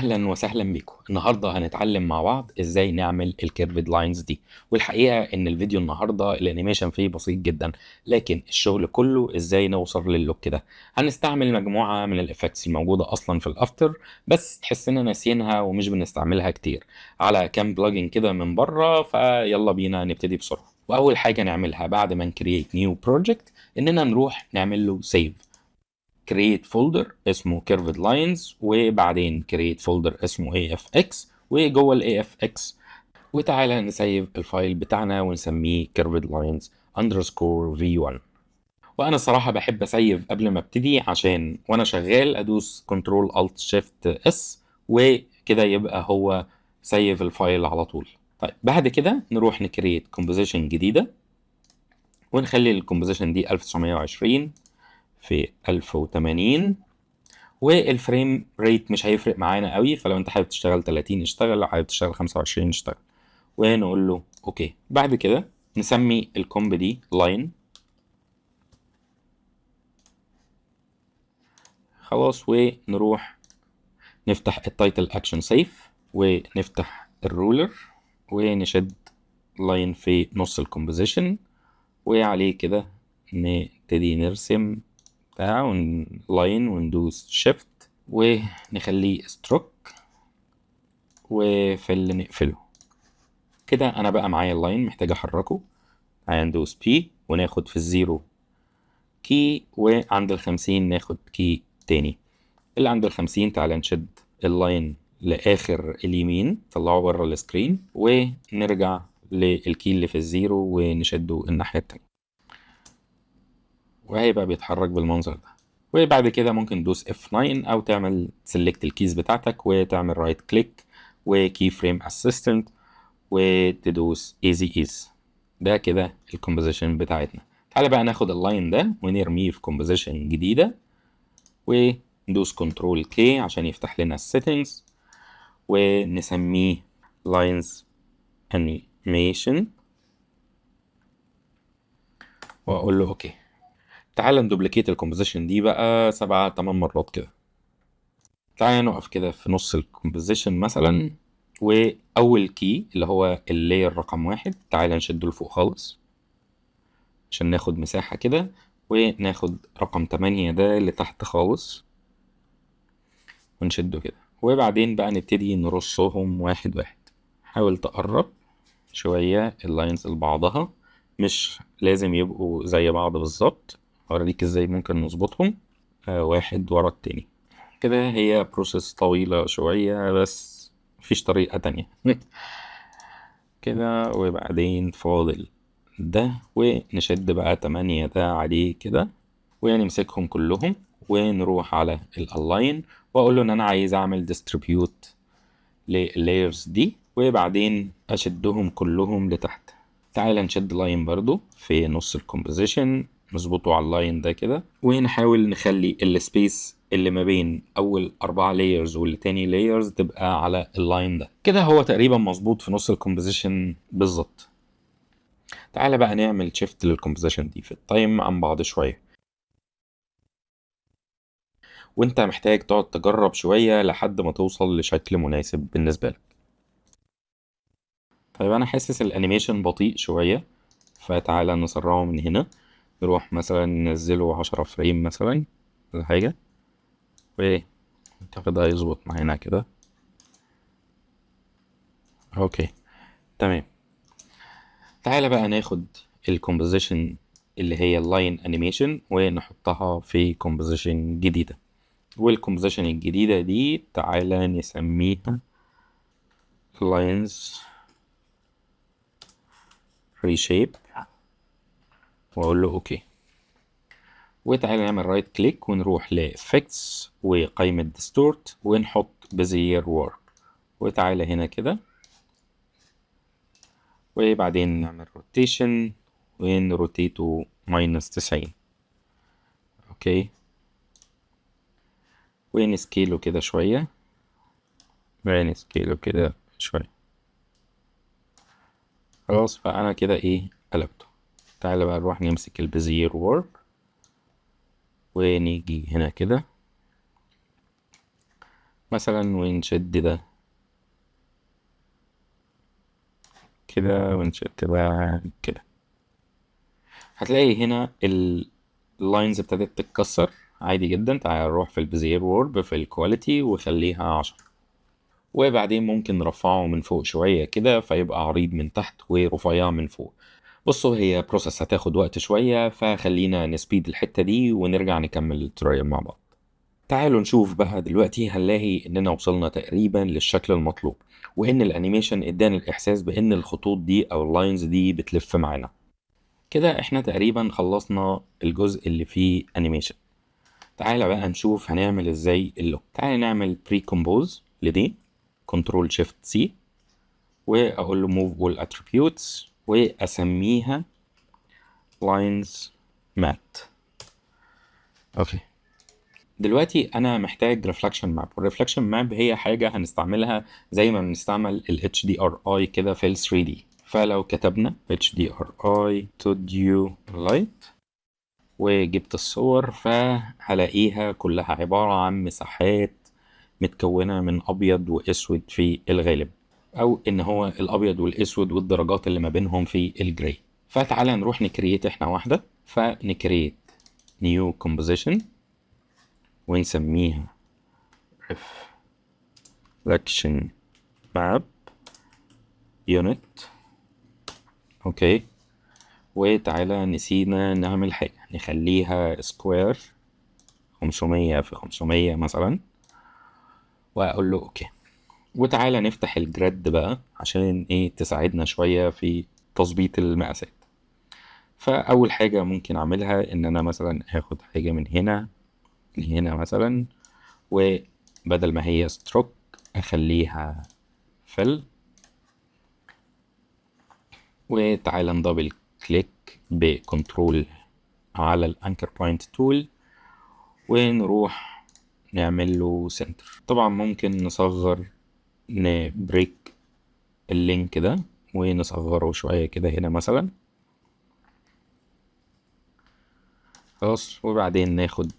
اهلا وسهلا بيكم. النهارده هنتعلم مع بعض ازاي نعمل الكيرفد لاينز دي. والحقيقه ان الفيديو النهارده الانيميشن فيه بسيط جدا، لكن الشغل كله ازاي نوصل للوك ده. هنستعمل مجموعه من الافكتس الموجوده اصلا في الافتر، بس تحسنا ناسينها ومش بنستعملها كتير على كام بلجن كده من بره. فيلا بينا نبتدي بسرعه. واول حاجه نعملها بعد ما نكريت نيو بروجكت اننا نروح نعمل له سيف. create folder اسمه curved lines، وبعدين create folder اسمه AFX، وجوه ال AFX وتعالى نسيب الفايل بتاعنا ونسميه curved lines underscore v1. وانا الصراحة بحب اسيب قبل ما ابتدي عشان وانا شغال ادوس Ctrl Alt Shift S وكده يبقى هو سيف الفايل على طول. طيب بعد كده نروح نكريت كومبوزيشن جديدة ونخلي الكومبوزيشن دي 1920 في 1080، والفريم ريت مش هيفرق معانا قوي، فلو انت حابب تشتغل 30 اشتغل، لو حابب تشتغل 25 اشتغل، ونقول له اوكي. بعد كده نسمي الكومب دي لاين خلاص، ونروح نفتح التايتل اكشن سيف ونفتح الرولر ونشد لاين في نص الكومبوزيشن، وعليه كده نبتدي نرسم بتاع لاين وندوس شيفت ونخليه ستروك وفل نقفله كده. انا بقى معايا اللاين محتاج احركه. تعالى ندوس بي وناخد في الزيرو كي، وعند ال50 ناخد كي تاني. اللي عند ال50 تعالى نشد اللاين لاخر اليمين طلعه بره السكرين، ونرجع للكي اللي في الزيرو ونشده الناحية التانية، وهيبقى بيتحرك بالمنظر ده. وبعد كده ممكن تدوس F9 او تعمل سيلكت الكيز بتاعتك وتعمل رايت كليك وكي فريم اسيستنت وتدوس ايزي ايز. ده كده الكومبوزيشن بتاعتنا. تعالى بقى ناخد اللاين ده ونرميه في كومبوزيشن جديدة وندوس كنترول كي عشان يفتح لنا السيتنجز، ونسميه لاينز انيميشن واقول له اوكي. تعالى ندوبليكيت الكومبوزيشن دي بقى 7-8 مرات كده. تعالى نقف كده في نص الكومبوزيشن مثلا، واول كي اللي هو اللاير رقم 1 تعالى نشده لفوق خالص عشان ناخد مساحة كده، وناخد رقم 8 ده اللي تحت خالص ونشده كده، وبعدين بقى نبتدي نرصهم واحد واحد. حاول تقرب شوية اللاينز لبعضها، مش لازم يبقوا زي بعض بالظبط. هوريك ازاي ممكن نظبطهم واحد ورا التاني كده. هي بروسيس طويلة شوية بس مفيش طريقة تانية كده. وبعدين فاضل ده ونشد بقى 8 ده عليه كده، ونمسكهم كلهم ونروح على الالاين واقول له ان انا عايز اعمل ديستريبيوت لللايرز دي، وبعدين اشدهم كلهم لتحت. تعال نشد لاين برضو في نص الكومبوزيشن نظبطه على اللاين ده كده، ونحاول نخلي السبيس اللي ما بين اول 4 لايرز والتاني لايرز تبقى على اللاين ده كده. هو تقريبا مظبوط في نص الكومبوزيشن بالظبط. تعالى بقى نعمل شيفت للكومبوزيشن دي في التايم عن بعض شوية، وانت محتاج تقعد تجرب شوية لحد ما توصل لشكل مناسب بالنسبة لك. طيب انا حاسس الانيميشن بطيء شوية، فتعالى نسرعه من هنا. نروح مثلا ننزله 10 فريم مثلا ولا حاجة، واعتقد هيظبط معانا كده. اوكي تمام. تعالى بقى ناخد الكومبوزيشن اللي هي اللاين انيميشن ونحطها في كومبوزيشن جديدة، والكومبوزيشن الجديدة دي تعالى نسميها lines reshape واقول له اوكي. وتعالى نعمل رايت كليك ونروح لإفكتس وقائمة ديستورت ونحط بزير وورك، وتعالى هنا كده، وبعدين نعمل روتيشن ونروتيته -90. اوكي ونسكيله كده شوية ونسكيله كده شوية. خلاص فأنا كده ايه قلبته. تعالى بقى نروح نمسك البزير وورك ونيجي هنا كده مثلا ونشد ده كده ونشد ده كده. هتلاقي هنا اللاينز ابتدت تتكسر عادي جدا. تعال نروح في البيزير وورب في الكواليتي وخليها 10. وبعدين ممكن نرفعه من فوق شوية كده فيبقى عريض من تحت ورفيع من فوق. بصوا هي بروسس هتاخد وقت شوية، فخلينا نسبيد الحتة دي ونرجع نكمل الترايل مع بعض. تعالوا نشوف بقى دلوقتي. هنلاقي اننا وصلنا تقريبا للشكل المطلوب، وان الانيميشن ادانا الاحساس بان الخطوط دي او اللاينز دي بتلف معانا. كده احنا تقريبا خلصنا الجزء اللي فيه انيميشن. تعالى بقى نشوف هنعمل ازاي اللوك. تعالى نعمل بري كومبوز لدي، كنترول شيفت سي، واقول له موف اول اتريبيوتس واسميها لاينز مات. اوكي. دلوقتي انا محتاج ريفلكشن ماب، والريفلكشن ماب هي حاجه هنستعملها زي ما بنستعمل ال HDRI كده في ال 3D. فلو كتبنا HDRI to due light وجبت الصور، فهلاقيها كلها عبارة عن مساحات متكونة من أبيض وأسود في الغالب، أو إن هو الأبيض والأسود والدرجات اللي ما بينهم في الجراي. فتعالى نروح نكريت إحنا واحدة، فنكريت new composition ونسميها reflection map unit. أوكي. وتعالى نسينا نعمل حاجة، نخليها سكوير 500 في 500 مثلا، وأقول له أوكي. وتعالى نفتح الجراد بقى عشان ايه تساعدنا شوية في تظبيط المقاسات. فأول حاجة ممكن أعملها إن أنا مثلا هاخد حاجة من هنا لهنا مثلا، وبدل ما هي ستروك أخليها فل. وتعالى ندبل كليك بكنترول على الانكر بوينت تول ونروح نعمل له سنتر. طبعا ممكن نصغر، نبريك اللينك ده ونصغره شوية كده هنا مثلا. خلاص. وبعدين ناخد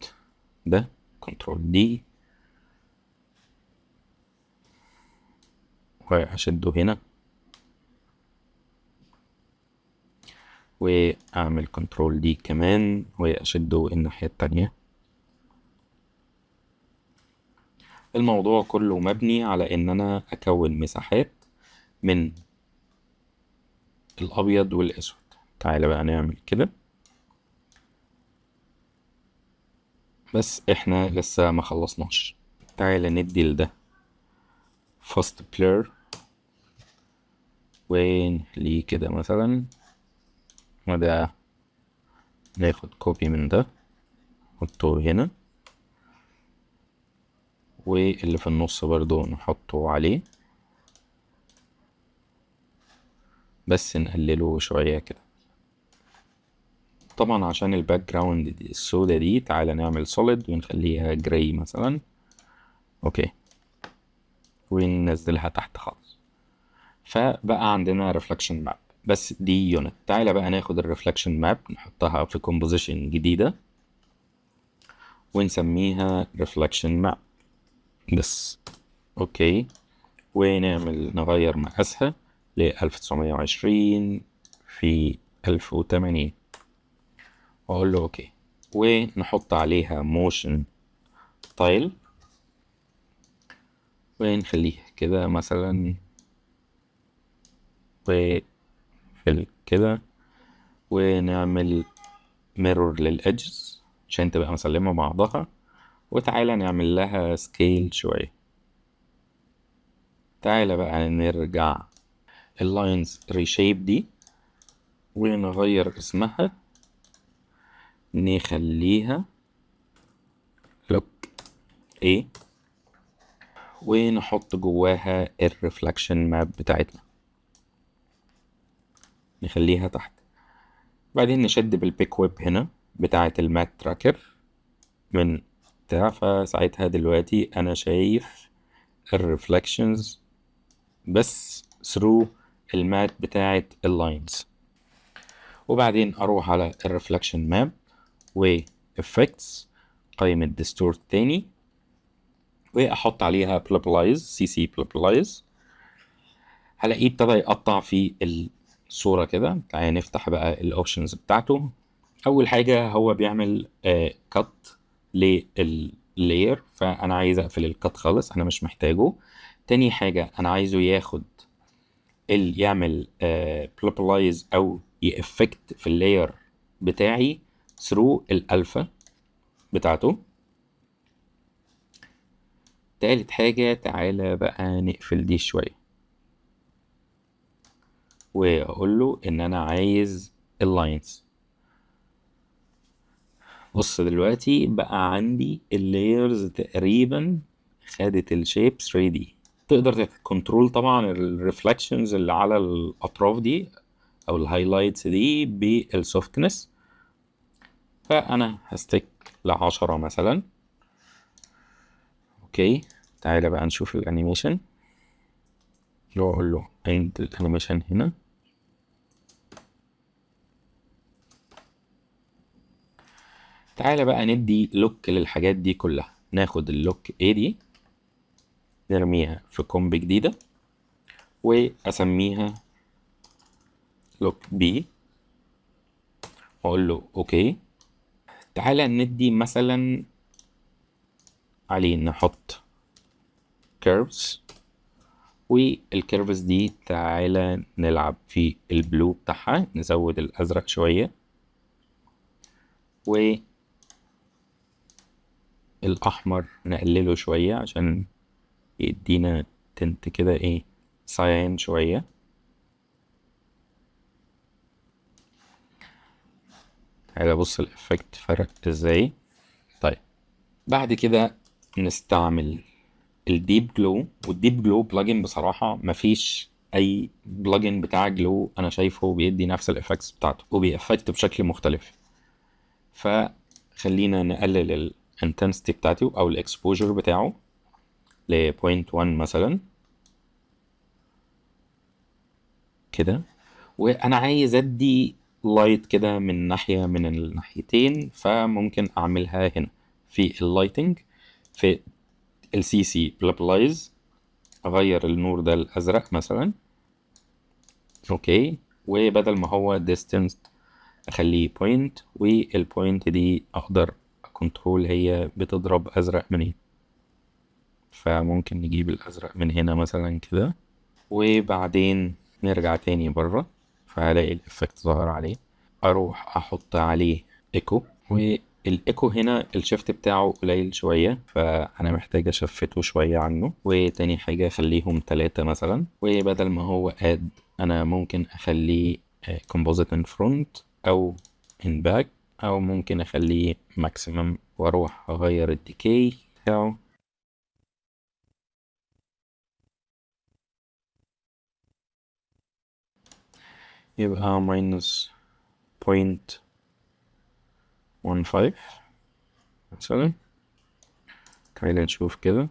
ده كنترول دي وأشده هنا، وأعمل كنترول دي كمان وأشده الناحية التانية. الموضوع كله مبني على إن أنا أكون مساحات من الأبيض والأسود. تعالى بقى نعمل كده، بس إحنا لسه ما خلصناش. تعالى ندي لده فاست بلير ونخليه كده مثلا، وده ناخد كوبي من ده نحطه هنا، واللي في النص برضو نحطه عليه، بس نقلله شوية كده. طبعا عشان الباك جراوند السودة دي تعالى نعمل سوليد ونخليها جراي مثلا. اوكي. وننزلها تحت خالص. فبقى عندنا ريفلكشن ماب، بس دي يونت. تعالى بقى ناخد الريفلكشن ماب نحطها في كومبوزيشن جديدة ونسميها ريفلكشن ماب بس. اوكي. ونعمل نغير مقاسها ل 1920 في 1080 واقول له اوكي. ونحط عليها موشن تايل ونخليها كده مثلا، وفي كده، ونعمل ميرور للإدجز عشان تبقى مسلمة بعضها. وتعالى نعمل لها سكيل شوية. تعالى بقى نرجع اللاينز ريشيب دي ونغير اسمها، نخليها لوك ايه، ونحط جواها الريفلكشن ماب بتاعتنا نخليها تحت. بعدين نشد بالبيك ويب هنا بتاعة المات تراكر من بتاع، فساعتها دلوقتي انا شايف الريفلكشنز بس through المات بتاعة اللاينز. وبعدين اروح على الريفلكشن ماب و effects، قائمة distort تاني، واحط عليها بلابلايز سي بلابلايز. هلاقيه ابتدى يقطع في الصورة كده. تعالى نفتح بقى الاوبشنز بتاعته. اول حاجة هو بيعمل كات لللاير، فانا عايز اقفل الكات خالص، انا مش محتاجه. تاني حاجة انا عايزه ياخد يعمل بلوبلايز او يأفكت في اللاير بتاعي ثرو الالفا بتاعته. تالت حاجة تعالى بقى نقفل دي شوية واقول له ان انا عايز اللاينز. بص دلوقتي بقى عندي اللايرز تقريبا خدت الشيب 3D. تقدر تكنترول طبعا الريفلكشنز اللي على الاطراف دي او الهايلايتس دي بالسوفتنس. فانا هستيك ل10 مثلا. اوكي، تعالى بقى نشوف الانيميشن. لو اقول له عند الانيميشن هنا، تعالى بقى ندي لوك للحاجات دي كلها. ناخد اللوك A دي نرميها في كومب جديدة واسميها لوك B واقول له اوكي. تعالى ندي مثلا عليه نحط كيرفز، والكيرفز دي تعالى نلعب في البلو بتاعها، نزود الازرق شوية والاحمر نقلله شوية عشان يدينا تنت كده ايه ساين شوية. تعالى بص الافكت فرق ازاي. طيب بعد كده نستعمل الديب جلو. والديب جلو بلجن بصراحة مفيش اي بلجن بتاع جلو انا شايفه بيدي نفس الافكتس بتاعته وبيأفكت بشكل مختلف. فخلينا نقلل الانتنسيتي بتاعته او الاكسبوجر بتاعه ل 0.1 مثلا كده. وانا عايز ادي لايت كده من ناحية من الناحيتين، فممكن اعملها هنا في اللايتنج في الCC بلابلايز، اغير النور ده الازرق مثلا. اوكي، وبدل ما هو distance اخليه point، والبوينت دي اقدر كنترول هي بتضرب ازرق منين. فممكن نجيب الازرق من هنا مثلا كده، وبعدين نرجع تاني بره فهلاقي الافكت ظهر عليه. اروح احط عليه ايكو، والايكو هنا الشفت بتاعه قليل شوية فانا محتاج اشفته شوية عنه. وتاني حاجة اخليهم 3 مثلا، وبدل ما هو اد انا ممكن اخليه composite in front او in back، او ممكن اخليه maximum واروح اغير الديكي بتاعه. يبقى minus 0.15 مثلا. تعالى نشوف كده.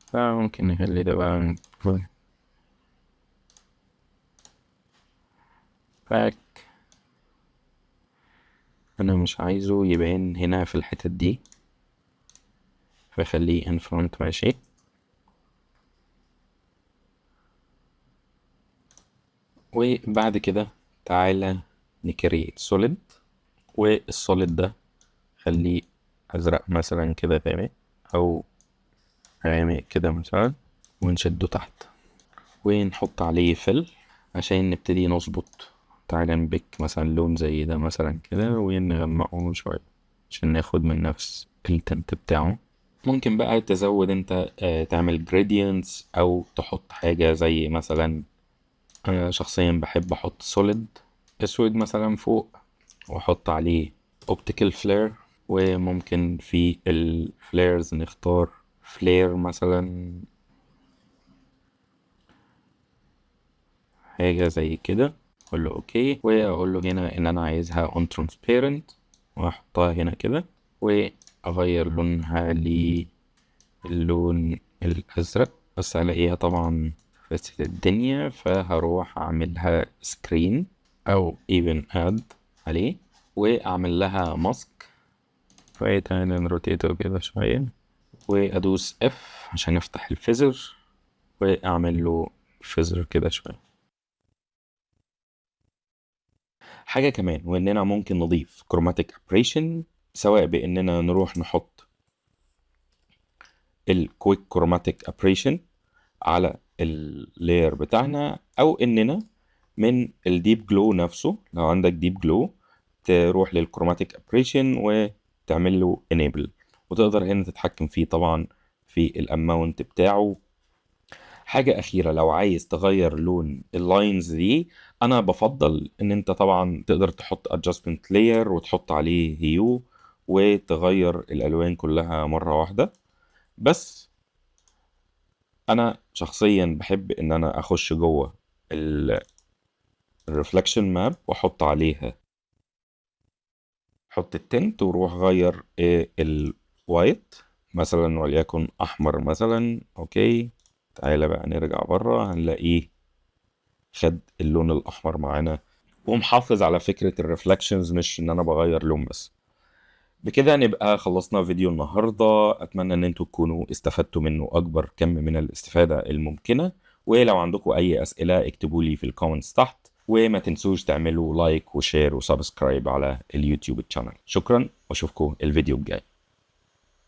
فممكن نخلي ده بقى باك. انا مش عايزه يبان هنا في الحتت دي فخليه in front ماشي. وبعد كده تعالى نكريت سوليد، والسوليد ده خليه ازرق مثلا كده غامق او غامق كده مثلا، ونشده تحت ونحط عليه فل عشان نبتدي نظبط. تعالى نبيك مثلا لون زي ده مثلا كده ونغمقه شوية عشان ناخد من نفس التنت بتاعه. ممكن بقى تزود انت تعمل gradients او تحط حاجة زي مثلا انا شخصيا بحب احط سوليد اسود مثلا فوق واحط عليه optical flare. وممكن في الفليرز نختار فلير مثلا حاجة زي كده. اقول له اوكي، واقول له هنا ان انا عايزها on transparent واحطها هنا كده، واغير لونها للون الازرق. بس الاقيها طبعا فاتت الدنيا فهروح اعملها screen او even add عليه واعمل لها ماسك شوية تاني نروتيته كده شوية، وأدوس F عشان أفتح الفيزر وأعمل له فيزر كده شوية. حاجة كمان وإننا ممكن نضيف كروماتيك أبريشن، سواء بإننا نروح نحط الكويك كروماتيك أبريشن على اللاير بتاعنا، أو إننا من الديب جلو نفسه، لو عندك ديب جلو تروح للكروماتيك أبريشن وتعمل له enable، وتقدر هنا تتحكم فيه طبعا في الاماونت بتاعه. حاجة أخيرة، لو عايز تغير لون اللاينز دي، أنا بفضل إن أنت طبعا تقدر تحط adjustment layer وتحط عليه هيو وتغير الألوان كلها مرة واحدة. بس أنا شخصيا بحب إن أنا أخش جوه الرفلكشن ماب وأحط عليها، حط التنت وروح غير الوايت مثلا وليكن أحمر مثلا. أوكي، تعالى بقى نرجع بره هنلاقيه خد اللون الأحمر معانا، ومحافظ على فكرة الرفلكشنز، مش إن أنا بغير لون بس. بكده نبقى خلصنا فيديو النهاردة، أتمنى إن انتوا تكونوا استفدتوا منه أكبر كم من الاستفادة الممكنة. ولو عندكم أي أسئلة اكتبوا لي في الكومنتس تحت، وما تنسوش تعملوا لايك وشير وسبسكرايب على اليوتيوب تشانل. شكرا وأشوفكم الفيديو الجاي.